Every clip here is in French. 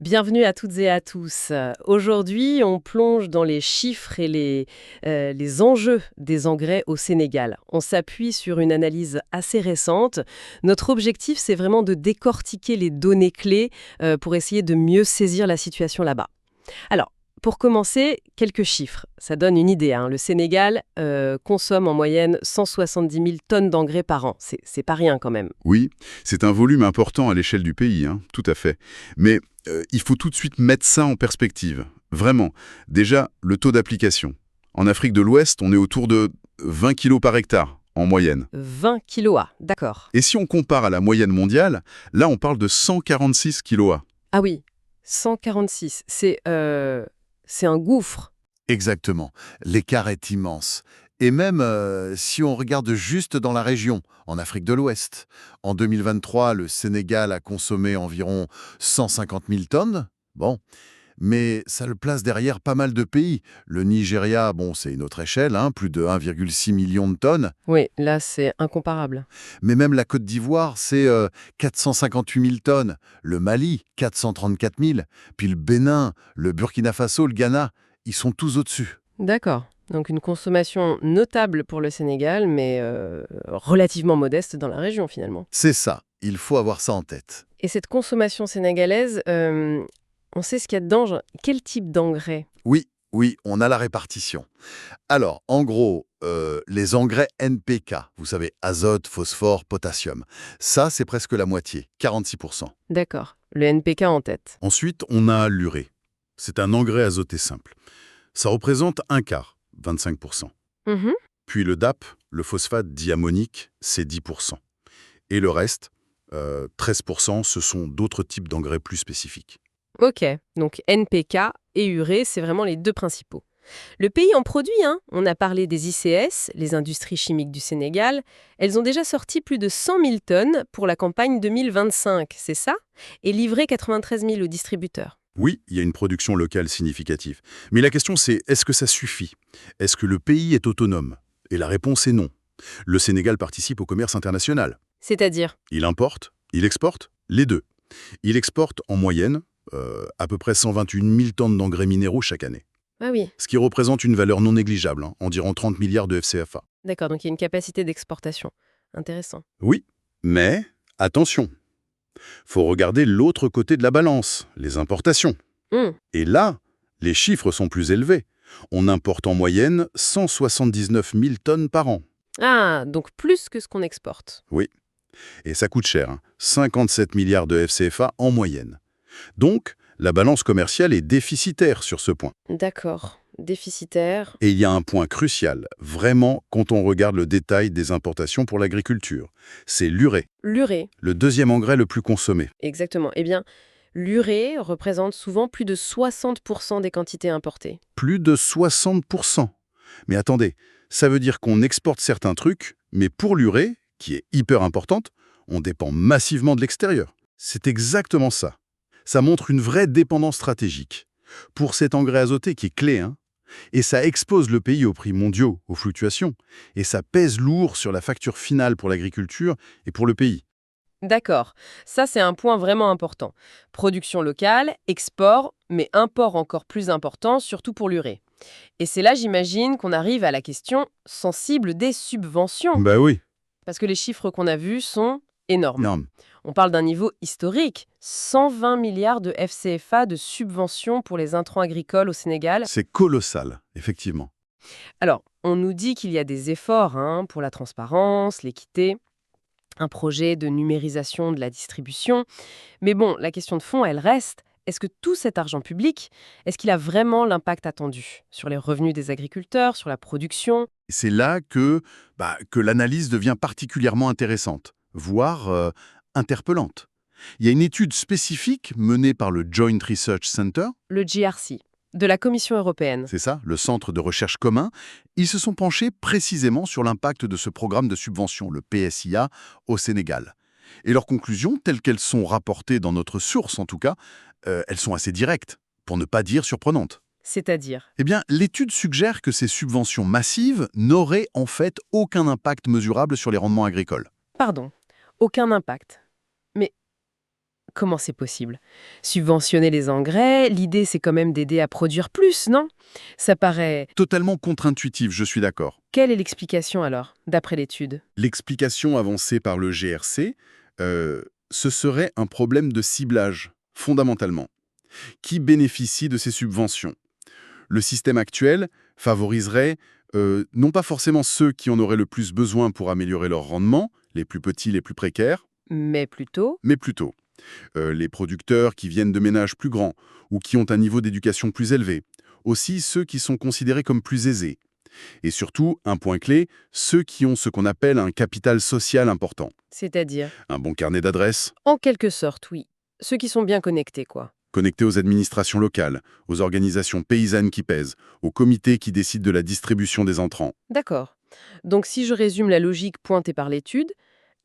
Bienvenue à toutes et à tous. Aujourd'hui, on plonge dans les chiffres et les enjeux des engrais au Sénégal. On s'appuie sur une analyse assez récente. Notre objectif, c'est vraiment de décortiquer les données clés pour essayer de mieux saisir la situation là-bas. Alors, pour commencer, quelques chiffres. Ça donne une idée, hein. Le Sénégal consomme en moyenne 170 000 tonnes d'engrais par an. C'est pas rien quand même. Oui, c'est un volume important à l'échelle du pays, hein, tout à fait. Mais il faut tout de suite mettre ça en perspective. Vraiment. Déjà, le taux d'application. En Afrique de l'Ouest, on est autour de 20 kilos par hectare, en moyenne. 20 kilos, d'accord. Et si on compare à la moyenne mondiale, là, on parle de 146 kilos. Ah oui, 146. C'est un gouffre. Exactement. L'écart est immense. Et même si on regarde juste dans la région, en Afrique de l'Ouest, en 2023, le Sénégal a consommé environ 150 000 tonnes. Bon, mais ça le place derrière pas mal de pays. Le Nigeria, bon, c'est une autre échelle, hein, plus de 1,6 million de tonnes. Oui, là, c'est incomparable. Mais même la Côte d'Ivoire, c'est 458 000 tonnes. Le Mali, 434 000. Puis le Bénin, le Burkina Faso, le Ghana, ils sont tous au-dessus. D'accord. Donc une consommation notable pour le Sénégal, mais relativement modeste dans la région finalement. C'est ça, il faut avoir ça en tête. Et cette consommation sénégalaise, on sait ce qu'il y a dedans. Quel type d'engrais? Oui, on a la répartition. Alors, en gros, les engrais NPK, vous savez, azote, phosphore, potassium, ça, c'est presque la moitié, 46%. D'accord. Le NPK en tête. Ensuite, on a l'urée. C'est un engrais azoté simple. Ça représente un quart, 25%. Mhm. Puis le DAP, le phosphate diammonique, c'est 10%. Et le reste, 13%, ce sont d'autres types d'engrais plus spécifiques. Ok. Donc NPK et urée, c'est vraiment les deux principaux. Le pays en produit, hein. On a parlé des ICS, les industries chimiques du Sénégal. Elles ont déjà sorti plus de 100 000 tonnes pour la campagne 2025, c'est ça? Et livré 93 000 aux distributeurs. Oui, il y a une production locale significative. Mais la question c'est, est-ce que ça suffit? Est-ce que le pays est autonome? Et la réponse est non. Le Sénégal participe au commerce international. C'est-à-dire? Il importe, il exporte, les deux. Il exporte en moyenne à peu près 128 000 tonnes d'engrais minéraux chaque année. Ah oui. Ce qui représente une valeur non négligeable, hein, environ 30 milliards de FCFA. D'accord, donc il y a une capacité d'exportation. Intéressant. Oui, mais attention, faut regarder l'autre côté de la balance, les importations. Hum, Et là, les chiffres sont plus élevés. On importe en moyenne 179 000 tonnes par an. Ah, donc plus que ce qu'on exporte. Oui, et ça coûte cher, hein, 57 milliards de FCFA en moyenne. Donc, la balance commerciale est déficitaire sur ce point. D'accord. Déficitaire. Et il y a un point crucial, vraiment, quand on regarde le détail des importations pour l'agriculture. C'est l'urée, L'urée. le deuxième engrais le plus consommé. Exactement. Eh bien, l'urée représente souvent plus de 60% des quantités importées. Plus de 60%. Mais attendez, ça veut dire qu'on exporte certains trucs, mais pour l'urée, qui est hyper importante, on dépend massivement de l'extérieur. C'est exactement ça. Ça montre une vraie dépendance stratégique. Pour cet engrais azoté qui est clé, hein, et ça expose le pays aux prix mondiaux, aux fluctuations, et ça pèse lourd sur la facture finale pour l'agriculture et pour le pays. D'accord. Ça, c'est un point vraiment important. Production locale, export, mais import encore plus important, surtout pour l'urée. Et c'est là, j'imagine, qu'on arrive à la question sensible des subventions. Bah oui, Parce que les chiffres qu'on a vus sont énormes. énorme. On parle d'un niveau historique. 120 milliards de FCFA de subventions pour les intrants agricoles au Sénégal. C'est colossal, effectivement. Alors, on nous dit qu'il y a des efforts, hein, pour la transparence, l'équité, un projet de numérisation de la distribution. Mais bon, la question de fond, elle reste. Est-ce que tout cet argent public, est-ce qu'il a vraiment l'impact attendu sur les revenus des agriculteurs, sur la production? C'est là que l'analyse devient particulièrement intéressante, voire interpellante. Il y a une étude spécifique menée par le Joint Research Center, Le GRC, de la Commission européenne. c'est ça, le centre de recherche commun. Ils se sont penchés précisément sur l'impact de ce programme de subvention, le PSIA, au Sénégal. Et leurs conclusions, telles qu'elles sont rapportées dans notre source en tout cas, elles sont assez directes, pour ne pas dire surprenantes. C'est-à-dire? Eh bien, l'étude suggère que ces subventions massives n'auraient en fait aucun impact mesurable sur les rendements agricoles. Pardon, aucun impact. Mais Comment c'est possible? Subventionner les engrais, l'idée c'est quand même d'aider à produire plus, non? Ça paraît... Totalement contre-intuitif, je suis d'accord. Quelle est l'explication alors, d'après l'étude? L'explication avancée par le GRC, ce serait un problème de ciblage, fondamentalement. Qui bénéficie de ces subventions? Le système actuel favoriserait non pas forcément ceux qui en auraient le plus besoin pour améliorer leur rendement, les plus petits, les plus précaires, Mais plutôt... mais plutôt les producteurs qui viennent de ménages plus grands ou qui ont un niveau d'éducation plus élevé. Aussi ceux qui sont considérés comme plus aisés. Et surtout, un point clé, ceux qui ont ce qu'on appelle un capital social important. C'est-à-dire? Un bon carnet d'adresses, En quelque sorte, oui. Ceux qui sont bien connectés, quoi. connecté aux administrations locales, aux organisations paysannes qui pèsent, aux comités qui décident de la distribution des entrants. D'accord. Donc si je résume la logique pointée par l'étude,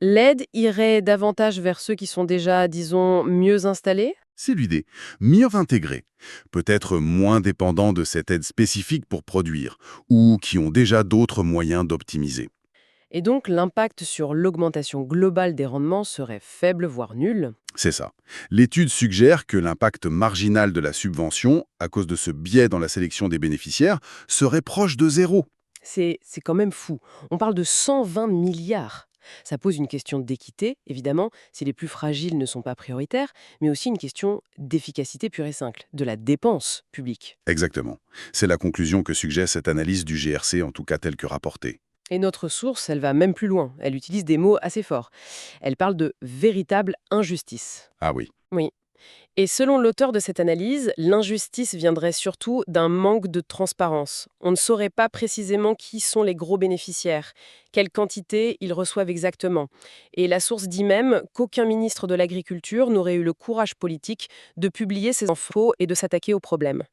l'aide irait davantage vers ceux qui sont déjà, disons, mieux installés? C'est l'idée. Mieux intégrés. Peut-être moins dépendants de cette aide spécifique pour produire, ou qui ont déjà d'autres moyens d'optimiser. Et donc l'impact sur l'augmentation globale des rendements serait faible, voire nul. C'est ça. L'étude suggère que l'impact marginal de la subvention, à cause de ce biais dans la sélection des bénéficiaires, serait proche de zéro. C'est quand même fou. On parle de 120 milliards. Ça pose une question d'équité, évidemment, si les plus fragiles ne sont pas prioritaires, mais aussi une question d'efficacité pure et simple, de la dépense publique. Exactement. C'est la conclusion que suggère cette analyse du GRC, en tout cas telle que rapportée. Et notre source, elle va même plus loin. Elle utilise des mots assez forts. Elle parle de véritable injustice. Ah oui. Oui. Et selon l'auteur de cette analyse, l'injustice viendrait surtout d'un manque de transparence. On ne saurait pas précisément qui sont les gros bénéficiaires, quelle quantité ils reçoivent exactement. Et la source dit même qu'aucun ministre de l'Agriculture n'aurait eu le courage politique de publier ces infos et de s'attaquer au problème.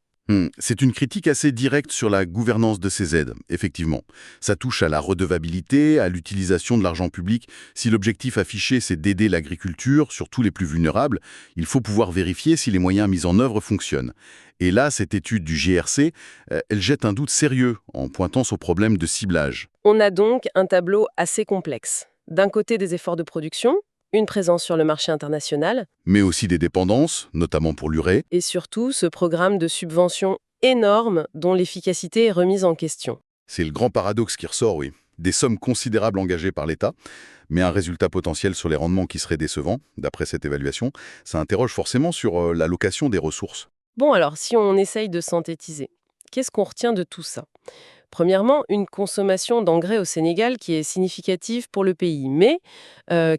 C'est une critique assez directe sur la gouvernance de ces aides, effectivement. Ça touche à la redevabilité, à l'utilisation de l'argent public. Si l'objectif affiché, c'est d'aider l'agriculture, surtout les plus vulnérables, il faut pouvoir vérifier si les moyens mis en œuvre fonctionnent. Et là, cette étude du GRC, elle jette un doute sérieux en pointant ce problème de ciblage. On a donc un tableau assez complexe. D'un côté, des efforts de production, une présence sur le marché international, Mais aussi des dépendances, notamment pour l'urée. et surtout ce programme de subventions énorme dont l'efficacité est remise en question. C'est le grand paradoxe qui ressort, oui. Des sommes considérables engagées par l'État, mais un résultat potentiel sur les rendements qui serait décevant, d'après cette évaluation. Ça interroge forcément sur l'allocation des ressources. Bon alors, si on essaye de synthétiser, qu'est-ce qu'on retient de tout ça? Premièrement, une consommation d'engrais au Sénégal qui est significative pour le pays, mais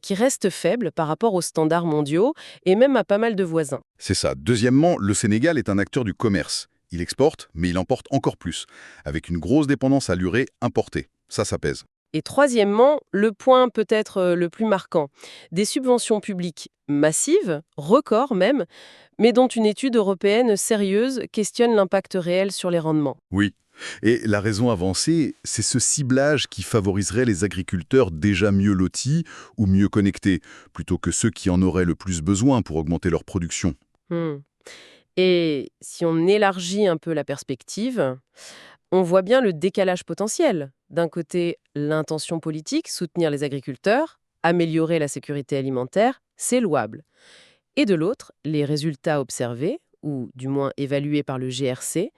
qui reste faible par rapport aux standards mondiaux et même à pas mal de voisins. C'est ça. Deuxièmement, le Sénégal est un acteur du commerce. Il exporte, mais il importe encore plus, avec une grosse dépendance à l'urée importée. Ça pèse. Et troisièmement, le point peut-être le plus marquant, des subventions publiques massives, records même, mais dont une étude européenne sérieuse questionne l'impact réel sur les rendements. Oui. Et la raison avancée, c'est ce ciblage qui favoriserait les agriculteurs déjà mieux lotis ou mieux connectés, plutôt que ceux qui en auraient le plus besoin pour augmenter leur production. Hmm. Et si on élargit un peu la perspective, on voit bien le décalage potentiel. D'un côté, l'intention politique, soutenir les agriculteurs, améliorer la sécurité alimentaire, c'est louable. Et de l'autre, les résultats observés, ou du moins évalués par le GRC,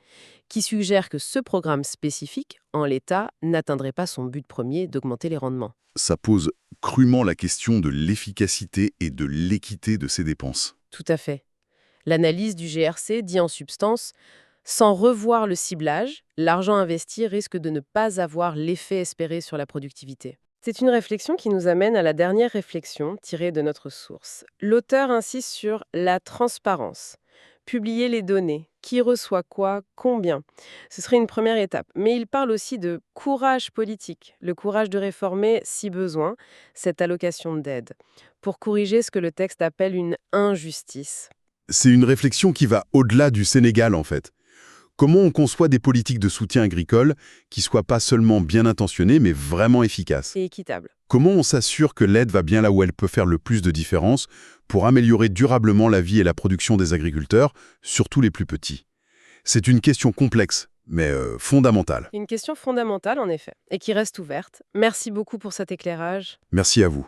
qui suggèrent que ce programme spécifique, en l'état, n'atteindrait pas son but premier d'augmenter les rendements. Ça pose crûment la question de l'efficacité et de l'équité de ces dépenses. Tout à fait. L'analyse du GRC dit en substance, sans revoir le ciblage, l'argent investi risque de ne pas avoir l'effet espéré sur la productivité. C'est une réflexion qui nous amène à la dernière réflexion tirée de notre source. L'auteur insiste sur la transparence. Publier les données, qui reçoit quoi, combien. Ce serait une première étape. Mais il parle aussi de courage politique, le courage de réformer, si besoin, cette allocation d'aide, pour corriger ce que le texte appelle une injustice. C'est une réflexion qui va au-delà du Sénégal, en fait. Comment on conçoit des politiques de soutien agricole qui soient pas seulement bien intentionnées, mais vraiment efficaces? Et équitable. Comment on s'assure que l'aide va bien là où elle peut faire le plus de différence pour améliorer durablement la vie et la production des agriculteurs, surtout les plus petits? C'est une question complexe, mais fondamentale. Une question fondamentale, en effet, et qui reste ouverte. Merci beaucoup pour cet éclairage. Merci à vous.